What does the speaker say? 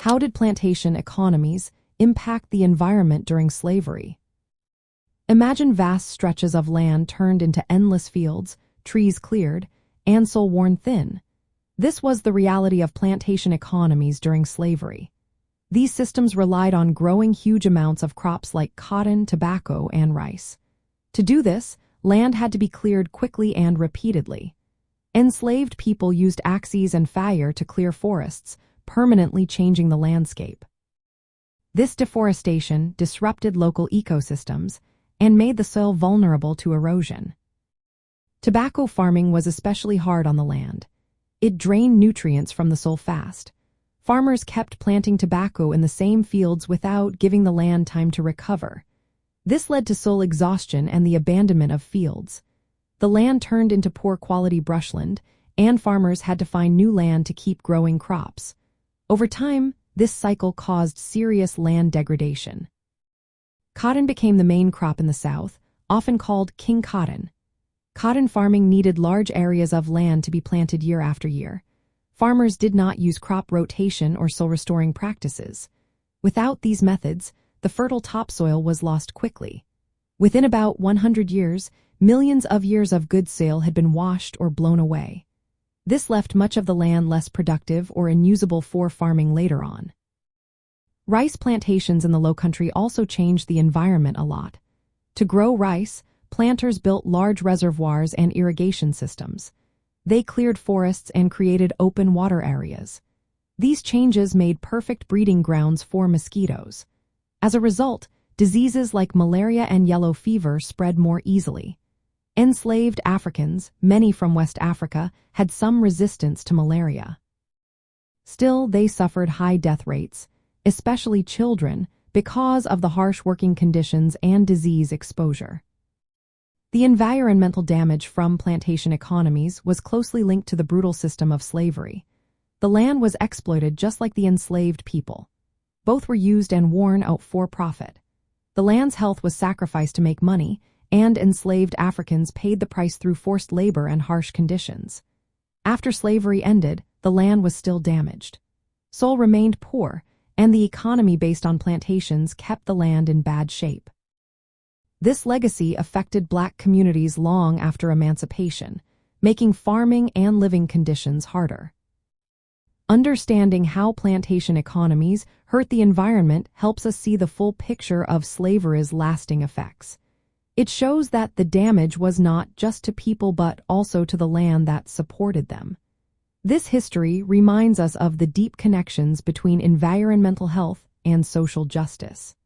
How did plantation economies impact the environment during slavery? Imagine vast stretches of land turned into endless fields, trees cleared, and soil worn thin. This was the reality of plantation economies during slavery. These systems relied on growing huge amounts of crops like cotton, tobacco, and rice. To do this, land had to be cleared quickly and repeatedly. Enslaved people used axes and fire to clear forests, permanently changing the landscape. This deforestation disrupted local ecosystems and made the soil vulnerable to erosion. Tobacco farming was especially hard on the land. It drained nutrients from the soil fast. Farmers kept planting tobacco in the same fields without giving the land time to recover. This led to soil exhaustion and the abandonment of fields. The land turned into poor-quality brushland, and farmers had to find new land to keep growing crops. Over time, this cycle caused serious land degradation. Cotton became the main crop in the South, often called King Cotton. Cotton farming needed large areas of land to be planted year after year. Farmers did not use crop rotation or soil-restoring practices. Without these methods, the fertile topsoil was lost quickly. Within about 100 years, millions of years of good soil had been washed or blown away. This left much of the land less productive or unusable for farming later on. Rice plantations in the Lowcountry also changed the environment a lot. To grow rice, planters built large reservoirs and irrigation systems. They cleared forests and created open water areas. These changes made perfect breeding grounds for mosquitoes. As a result, diseases like malaria and yellow fever spread more easily. Enslaved Africans, many from West Africa, had some resistance to malaria. Still, they suffered high death rates, especially children, because of the harsh working conditions and disease exposure. The environmental damage from plantation economies was closely linked to the brutal system of slavery. The land was exploited just like the enslaved people. Both were used and worn out for profit. The land's health was sacrificed to make money, and enslaved Africans paid the price through forced labor and harsh conditions. After slavery ended, the land was still damaged. Soil remained poor, and the economy based on plantations kept the land in bad shape. This legacy affected Black communities long after emancipation, making farming and living conditions harder. Understanding how plantation economies hurt the environment helps us see the full picture of slavery's lasting effects. It shows that the damage was not just to people but also to the land that supported them. This history reminds us of the deep connections between environmental health and social justice.